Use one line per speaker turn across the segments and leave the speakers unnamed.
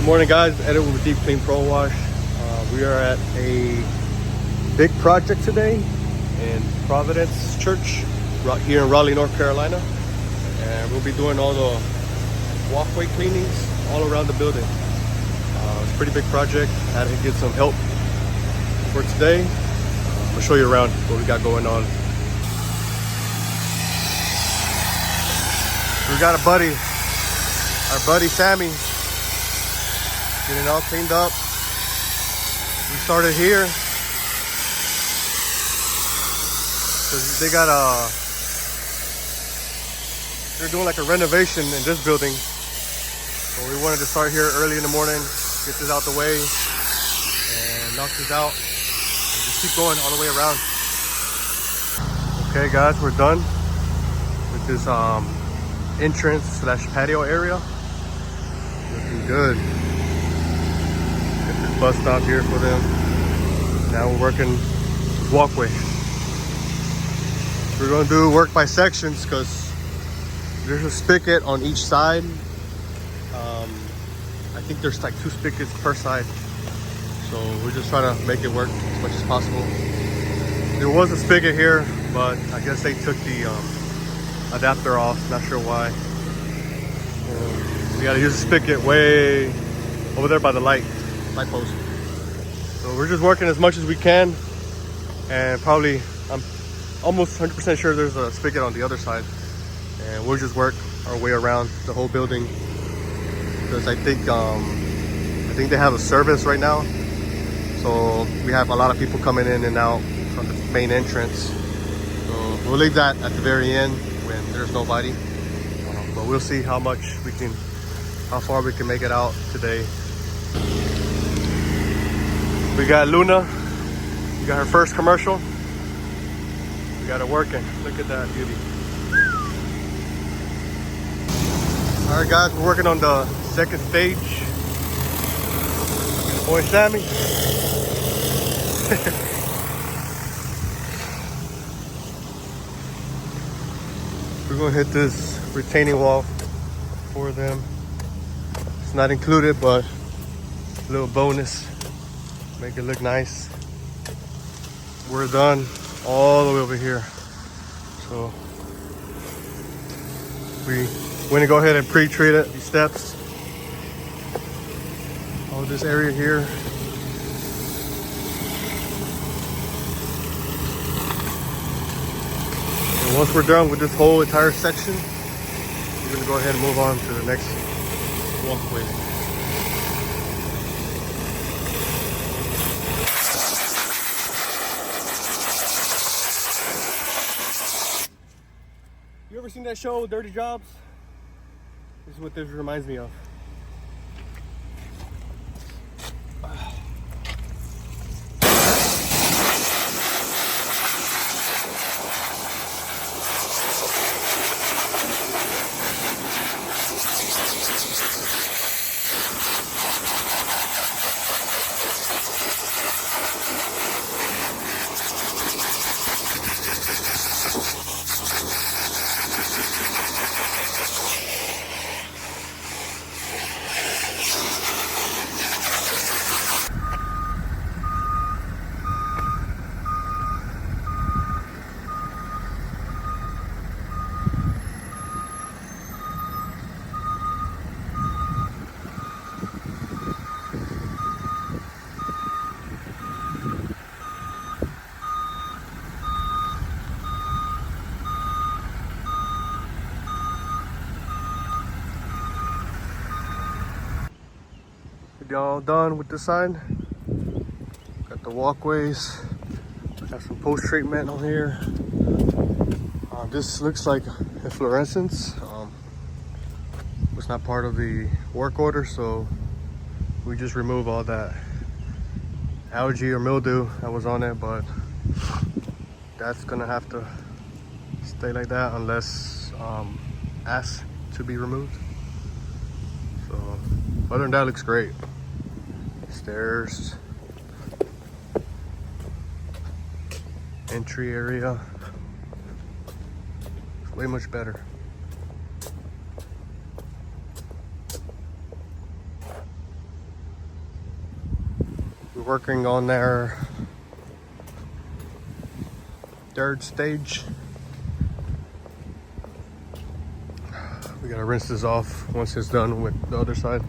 morning, guys. Edit with Deep Clean Pro Wash. We are at a big project today in Providence Church right here in Raleigh, North Carolina, and we'll be doing all the walkway cleanings all around the building. It's a pretty big project. Had to get some help for today. I'm gonna show you around what we got going on. We got our buddy Sammy, getting all cleaned up. We started here because they're doing like a renovation in this building. So we wanted to start here early in the morning, get this out the way, and knock this out, and just keep going all the way around. Okay, guys, we're done with this entrance slash patio area. Looking good. Got this bus stop here for them. Now we're working walkway. We're gonna do work by sections because there's a spigot on each side. I think there's like 2 spigots per side. So we're just trying to make it work as much as possible. There was a spigot here, but I guess they took the adapter off, not sure why. We gotta use the spigot way over there by the light post. So we're just working as much as we can, and probably I'm almost 100% sure there's a spigot on the other side, and we'll just work our way around the whole building because I think they have a service right now, so we have a lot of people coming in and out from the main entrance. So we'll leave that at the very end when there's nobody, but we'll see how far we can make it out today. We got Luna. We got her first commercial. We got her working. Look at that beauty. All right, guys, we're working on the second stage. Boy, Sammy. We're gonna hit this retaining wall for them. It's not included, but a little bonus. Make it look nice. We're done all the way over here. So we're gonna go ahead and pre-treat it, these steps. All this area here. And once we're done with this whole entire section, we're gonna go ahead and move on to the next walkway. You ever seen that show, Dirty Jobs? This is what this reminds me of. All done with this side. Got the walkways. Got some post treatment on here. This looks like a fluorescence. Was not part of the work order, so we just remove all that algae or mildew that was on it, but that's gonna have to stay like that unless asked to be removed. So other than that, it looks great. Stairs, entry area, it's way much better. working on their third stage. We gotta rinse this off once it's done with the other side.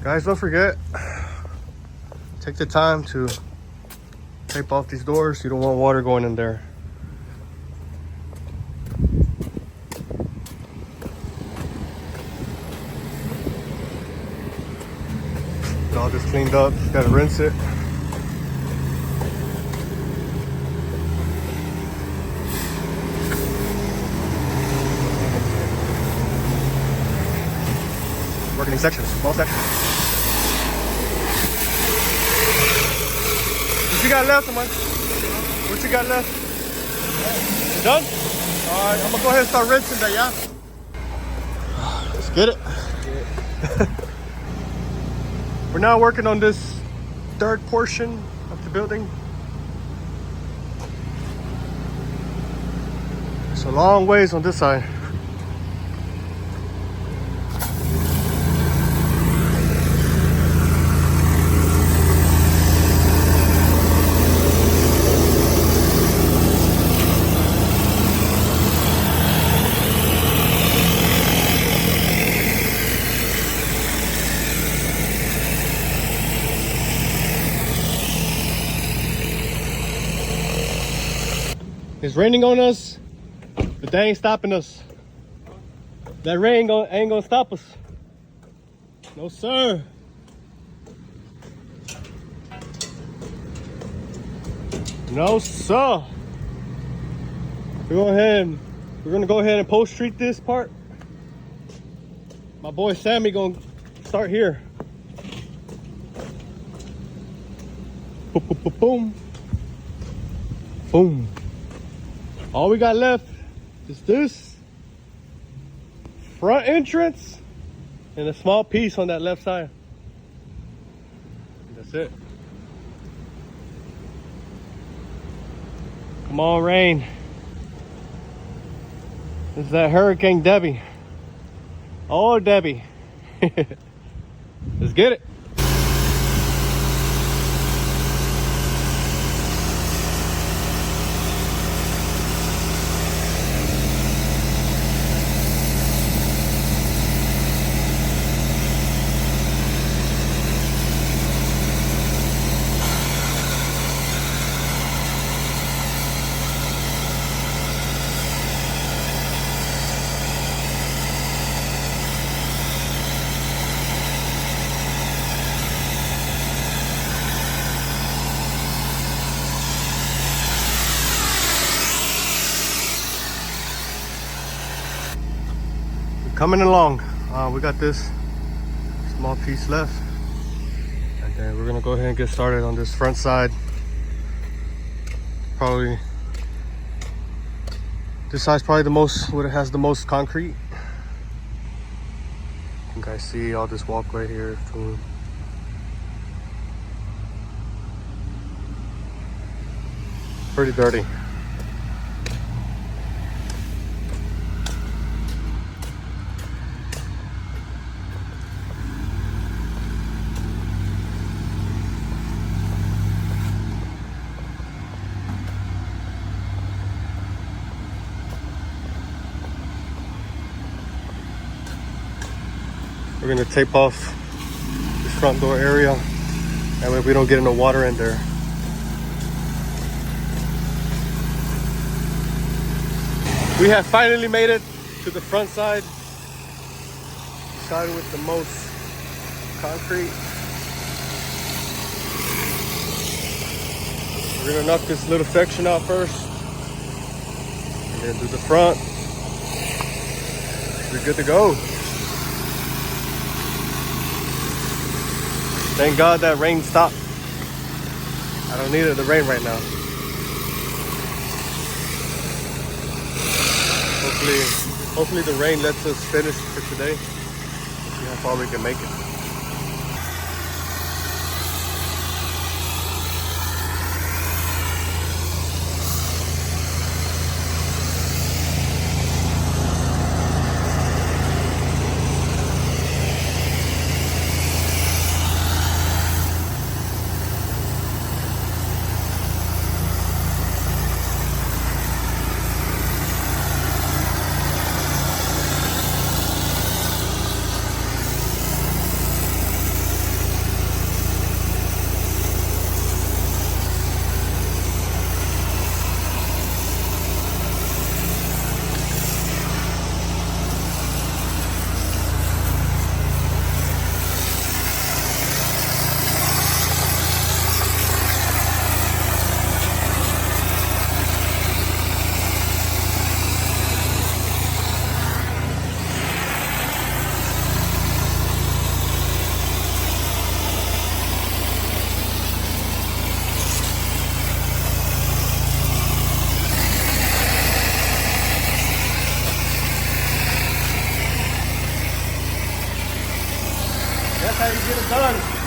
Guys, don't forget, take the time to tape off these doors. You don't want water going in there. Get all this cleaned up, just gotta rinse it. Working in sections, small sections. What you got left, man? What you got left? You done? Alright, I'm gonna go ahead and start rinsing that, yeah? Let's get it. We're now working on this third portion of the building. It's a long ways on this side. It's raining on us, but they ain't stopping us. That rain ain't gonna stop us. No, sir. No, sir. We're gonna go ahead and post treat this part. My boy Sammy gonna start here. Boom, boom, boom, boom. Boom. All we got left is this front entrance and a small piece on that left side. That's it. Come on, rain. This is that Hurricane Debbie. Oh, Debbie. Let's get it. Coming along. We got this small piece left, and then we're gonna go ahead and get started on this front side. Probably this side's probably the most, what it has the most concrete. You guys see all this walkway here too. Pretty dirty. We're gonna tape off this front door area, that way we don't get no water in there. We have finally made it to the front side with the most concrete. We're gonna knock this little section out first, and then do the front. We're good to go. Thank God that rain stopped. I don't need the rain right now. Hopefully the rain lets us finish for today. See how far we can make it. That's how you get it done.